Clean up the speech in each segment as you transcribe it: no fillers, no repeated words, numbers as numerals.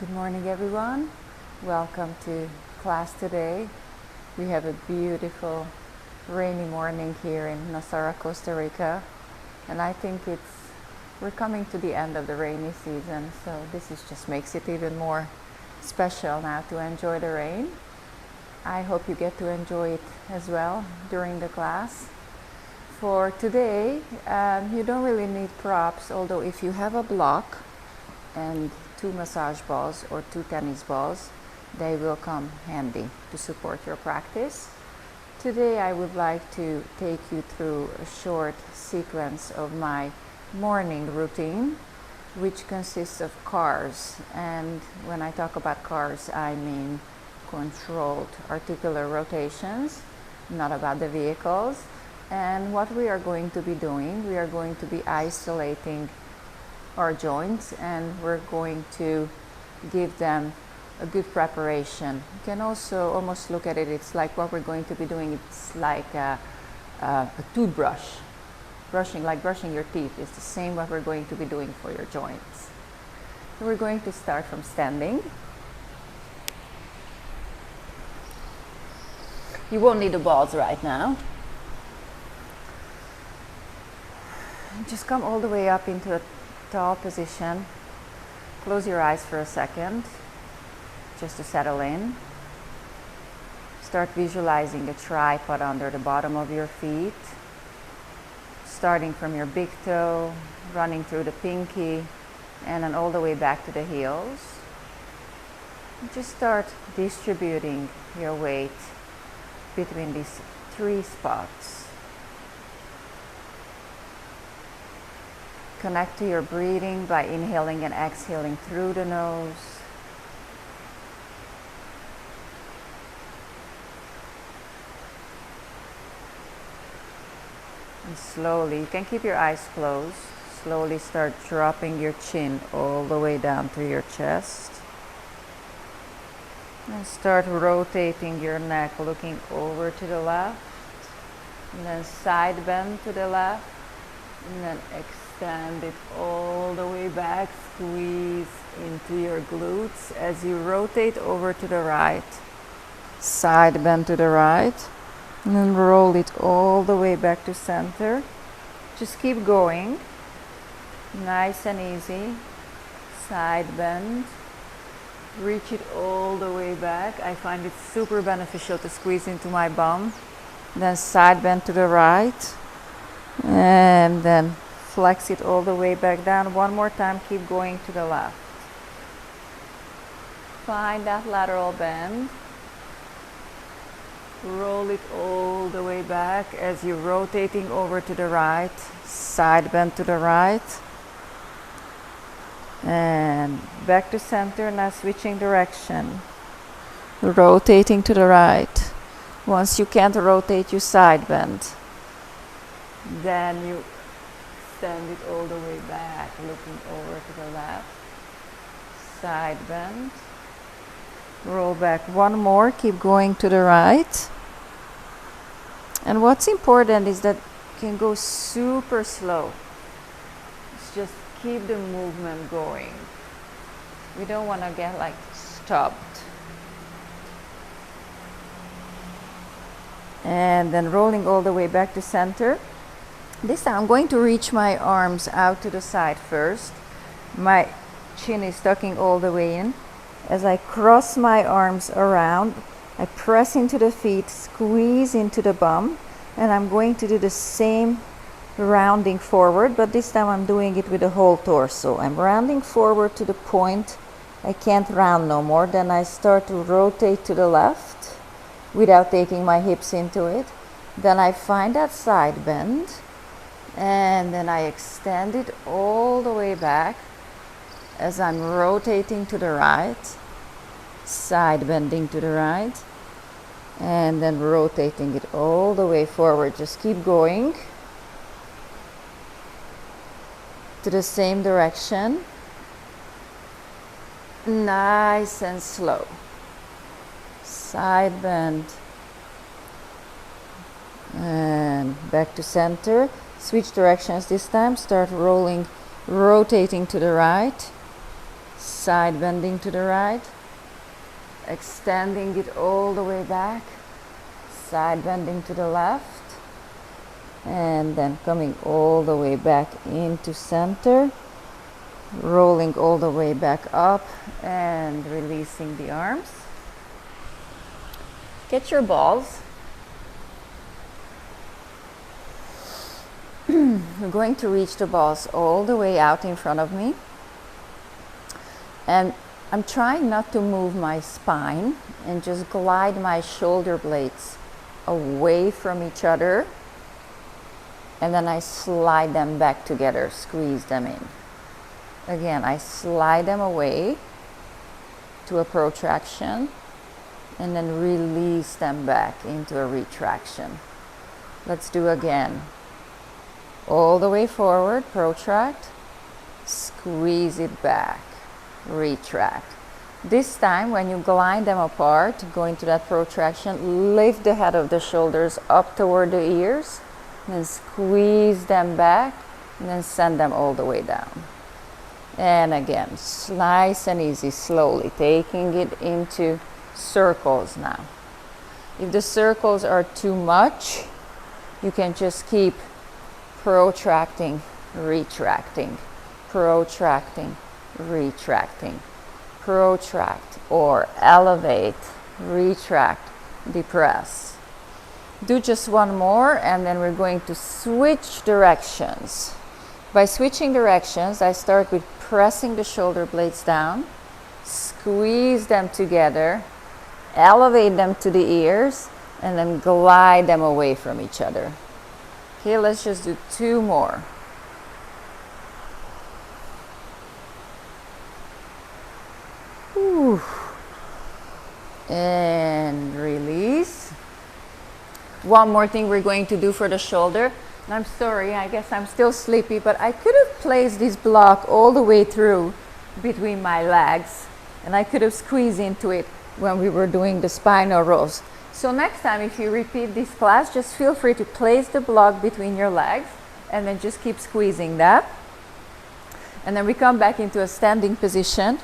Good morning, everyone. Welcome to class today. We have a beautiful rainy morning here in Nosara, Costa Rica, and I think we're coming to the end of the rainy season, so just makes it even more special now to enjoy the rain. I hope you get to enjoy it as well during the class. For today, you don't really need props, although if you have a block and 2 massage balls or 2 tennis balls, they will come handy to support your practice. Today I would like to take you through a short sequence of my morning routine, which consists of cars. And when I talk about cars, I mean controlled articular rotations, not about the vehicles. And what we are going to be doing, we are going to be isolating our joints, and we're going to give them a good preparation. You can also almost look at it, it's like what we're going to be doing, it's like a toothbrush. Brushing your teeth is the same what we're going to be doing for your joints. So we're going to start from standing. You won't need the balls right now. Just come all the way up into a tall position. Close your eyes for a second, just to settle in. Start visualizing a tripod under the bottom of your feet, starting from your big toe, running through the pinky, and then all the way back to the heels. Just start distributing your weight between these 3 spots. Connect to your breathing by inhaling and exhaling through the nose. And slowly, you can keep your eyes closed, slowly start dropping your chin all the way down to your chest. And start rotating your neck, looking over to the left. And then side bend to the left. And then extend it all the way back, squeeze into your glutes as you rotate over to the right. Side bend to the right, and then roll it all the way back to center. Just keep going, nice and easy. Side bend, reach it all the way back. I find it super beneficial to squeeze into my bum. Then side bend to the right, and then flex it all the way back down. One more time, keep going to the left. Find that lateral bend. Roll it all the way back as you're rotating over to the right. Side bend to the right. And back to center, now switching direction. Rotating to the right. Once you can't rotate, you side bend. Then you extend it all the way back, looking over to the left. Side bend. Roll back one more, keep going to the right. And what's important is that you can go super slow. Just keep the movement going. We don't want to get stopped. And then rolling all the way back to center. This time I'm going to reach my arms out to the side first. My chin is tucking all the way in. As I cross my arms around, I press into the feet, squeeze into the bum, and I'm going to do the same rounding forward, but this time I'm doing it with the whole torso. I'm rounding forward to the point I can't round no more. Then I start to rotate to the left without taking my hips into it. Then I find that side bend. And then I extend it all the way back as I'm rotating to the right, side bending to the right, and then rotating it all the way forward. Just keep going to the same direction, nice and slow. Side bend and back to center. Switch directions this time, start rolling, rotating to the right, Side bending to the right, extending it all the way back, side bending to the left, and then coming all the way back into center, rolling all the way back up and releasing the arms. Get your balls. I'm going to reach the balls all the way out in front of me. And I'm trying not to move my spine and just glide my shoulder blades away from each other. And then I slide them back together, squeeze them in. Again, I slide them away to a protraction and then release them back into a retraction. Let's do again. All the way forward, protract, squeeze it back, retract. This time when you glide them apart, go into that protraction, lift the head of the shoulders up toward the ears, then squeeze them back, and then send them all the way down. And again, nice and easy, slowly, taking it into circles now. If the circles are too much, you can just keep protracting, retracting, protracting, retracting, protract or elevate, retract, depress. Do just one more and then we're going to switch directions. By switching directions, I start with pressing the shoulder blades down, squeeze them together, elevate them to the ears, and then glide them away from each other. Okay, let's just do two more. Whew. And release. One more thing we're going to do for the shoulder. And I'm sorry, I guess I'm still sleepy, but I could have placed this block all the way through between my legs, and I could have squeezed into it when we were doing the spinal rolls. So next time, if you repeat this class, just feel free to place the block between your legs and then just keep squeezing that. And then we come back into a standing position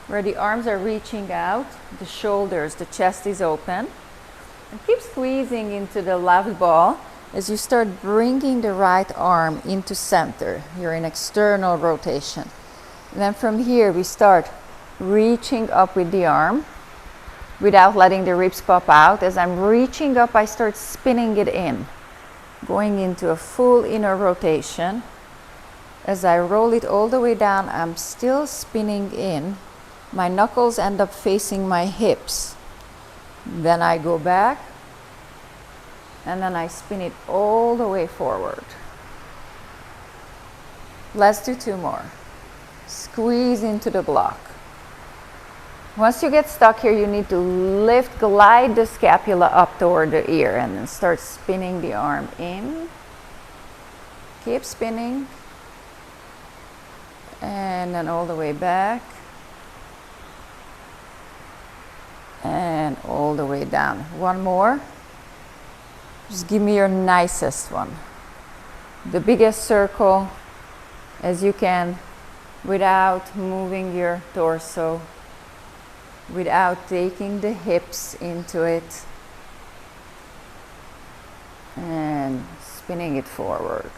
where the arms are reaching out, the shoulders, the chest is open. And keep squeezing into the left ball as you start bringing the right arm into center. You're in external rotation. And then from here, we start reaching up with the arm without letting the ribs pop out. As I'm reaching up, I start spinning it in, going into a full inner rotation. As I roll it all the way down, I'm still spinning in. My knuckles end up facing my hips. Then I go back, and then I spin it all the way forward. Let's do two more. Squeeze into the block. Once you get stuck here, you need to lift, glide the scapula up toward the ear and then start spinning the arm in. Keep spinning. And then all the way back. And all the way down. One more. Just give me your nicest one. The biggest circle as you can without moving your torso, without taking the hips into it, and spinning it forward.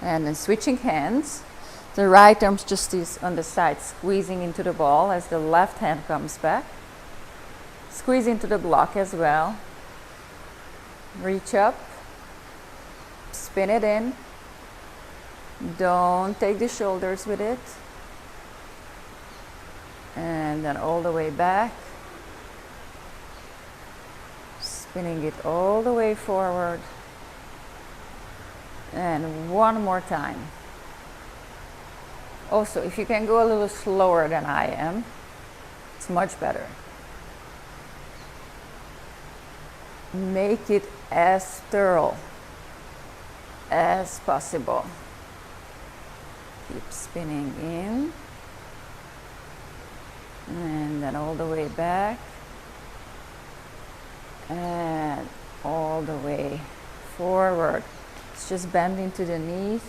And then switching hands. The right arm just is on the side, squeezing into the ball as the left hand comes back. Squeeze into the block as well. Reach up, spin it in. Don't take the shoulders with it. And then all the way back. Spinning it all the way forward. And one more time. Also, if you can go a little slower than I am, it's much better. Make it as thorough as possible. Keep spinning in. And then all the way back. And all the way forward. It's just bend into the knees.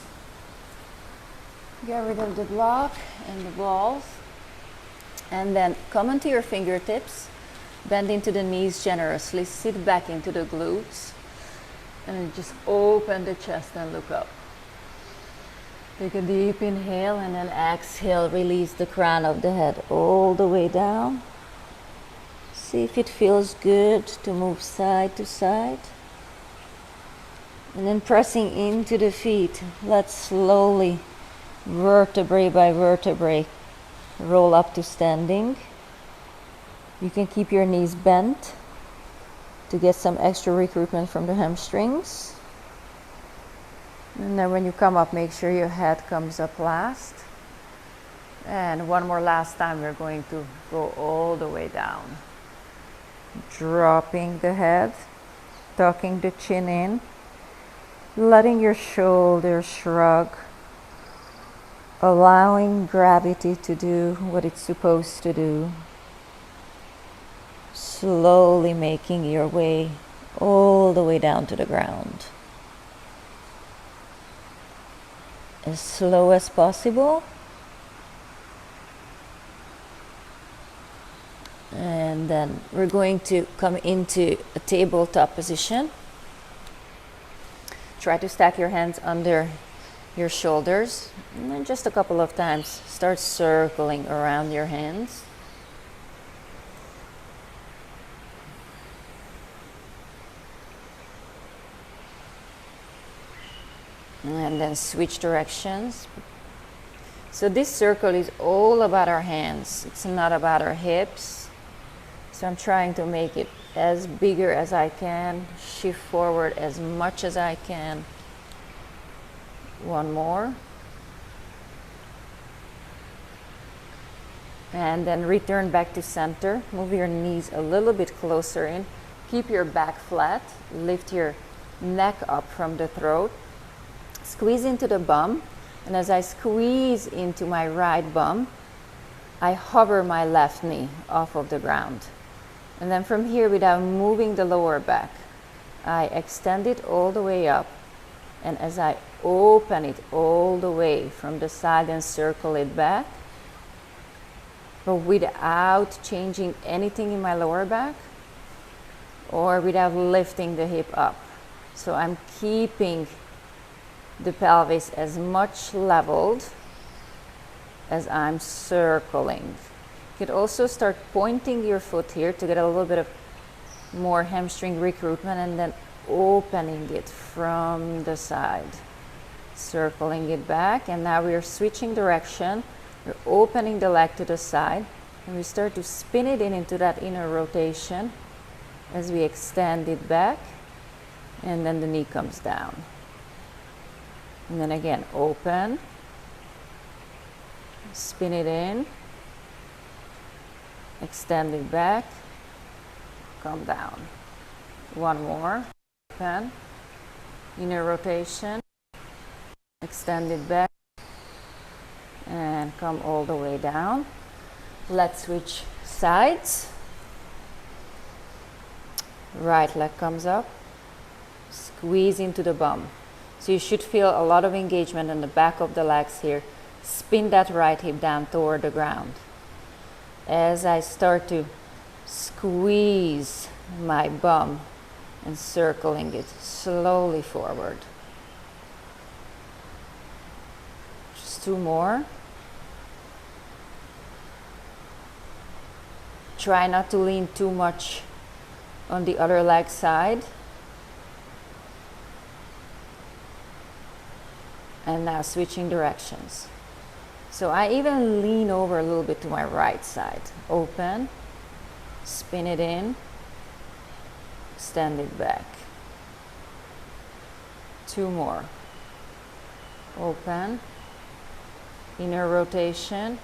Get rid of the block and the balls. And then come onto your fingertips, bend into the knees generously, sit back into the glutes, and then just open the chest and look up. Take a deep inhale and then exhale, release the crown of the head all the way down. See if it feels good to move side to side. And then pressing into the feet, let's slowly, vertebrae by vertebrae, roll up to standing. You can keep your knees bent to get some extra recruitment from the hamstrings. And then when you come up, make sure your head comes up last. And one more last time, we're going to go all the way down. Dropping the head, tucking the chin in, letting your shoulders shrug, allowing gravity to do what it's supposed to do. Slowly making your way all the way down to the ground. As slow as possible. And then we're going to come into a tabletop position. Try to stack your hands under your shoulders. And then just a couple of times, start circling around your hands. And then switch directions. So this circle is all about our hands. It's not about our hips. So I'm trying to make it as bigger as I can, shift forward as much as I can. One more. And then return back to center. Move your knees a little bit closer in. Keep your back flat. Lift your neck up from the throat. Squeeze into the bum, and as I squeeze into my right bum, I hover my left knee off of the ground. And then from here, without moving the lower back, I extend it all the way up. And as I open it all the way from the side and circle it back, but without changing anything in my lower back or without lifting the hip up. So I'm keeping the pelvis as much leveled as I'm circling. You could also start pointing your foot here to get a little bit of more hamstring recruitment, and then opening it from the side, circling it back. And now we're switching direction. We're opening the leg to the side, and we start to spin it in into that inner rotation as we extend it back, and then the knee comes down. And then again, open, spin it in, extend it back, come down. One more, open, inner rotation, extend it back, and come all the way down. Let's switch sides. Right leg comes up, squeeze into the bum. So you should feel a lot of engagement in the back of the legs here. Spin that right hip down toward the ground. As I start to squeeze my bum and circling it slowly forward. Just two more. Try not to lean too much on the other leg side. And now switching directions. So I even lean over a little bit to my right side. Open, spin it in, extend it back. Two more. Open, inner rotation,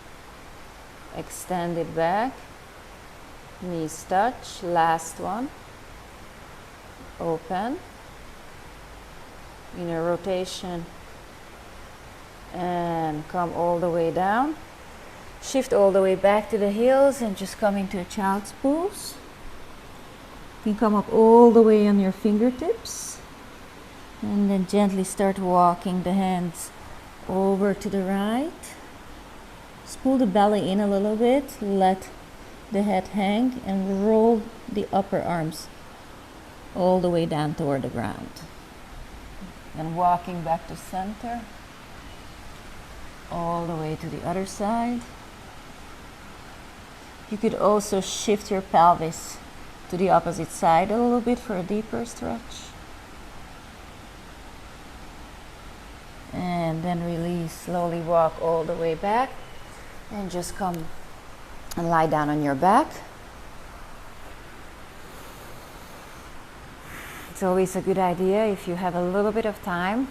extend it back, knees touch. Last one. Open, inner rotation, and come all the way down. Shift all the way back to the heels and just come into a child's pose. You can come up all the way on your fingertips and then gently start walking the hands over to the right, Just pull the belly in a little bit, let the head hang, and roll the upper arms all the way down toward the ground. And walking back to center, all the way to the other side. You could also shift your pelvis to the opposite side a little bit for a deeper stretch. And then release, slowly walk all the way back and just come and lie down on your back. It's always a good idea, if you have a little bit of time,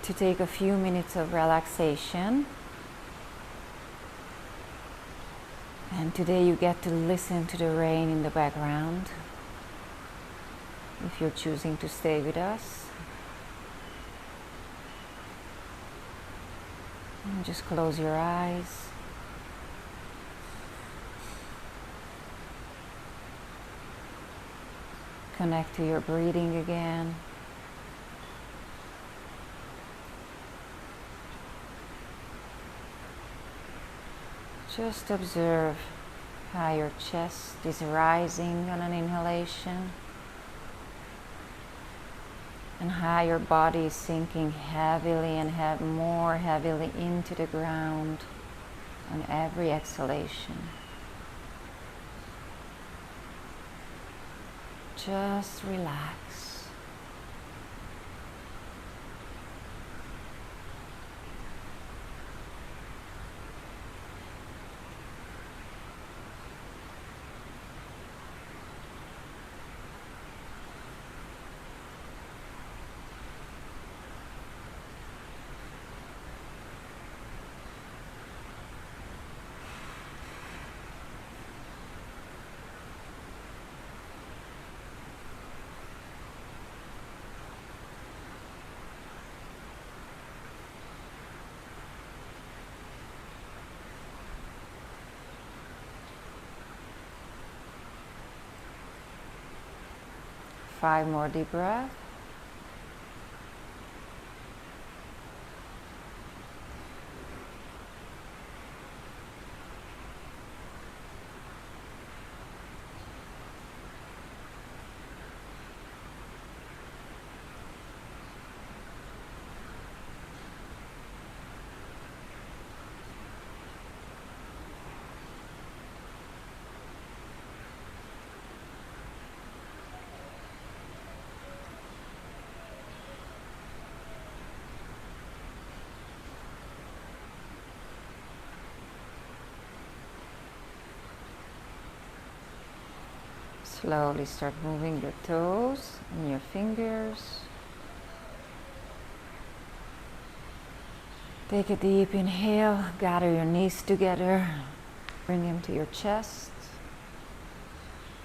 to take a few minutes of relaxation. And today you get to listen to the rain in the background, if you're choosing to stay with us. And just close your eyes. Connect to your breathing again. Just observe how your chest is rising on an inhalation and how your body is sinking heavily and more heavily into the ground on every exhalation. Just relax. Five more deep breaths. Slowly start moving your toes and your fingers. Take a deep inhale, gather your knees together, bring them to your chest.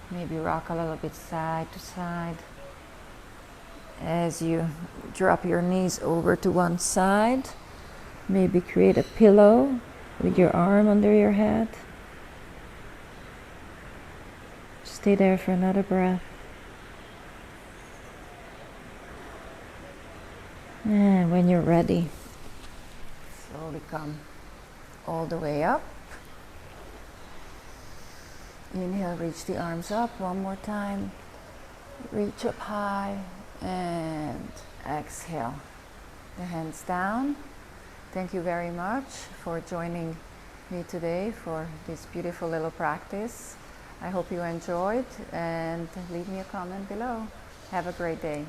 Maybe rock a little bit side to side. As you drop your knees over to one side, maybe create a pillow with your arm under your head. Stay there for another breath. And when you're ready, slowly come all the way up. Inhale, reach the arms up one more time. Reach up high and exhale. The hands down. Thank you very much for joining me today for this beautiful little practice. I hope you enjoyed, and leave me a comment below. Have a great day.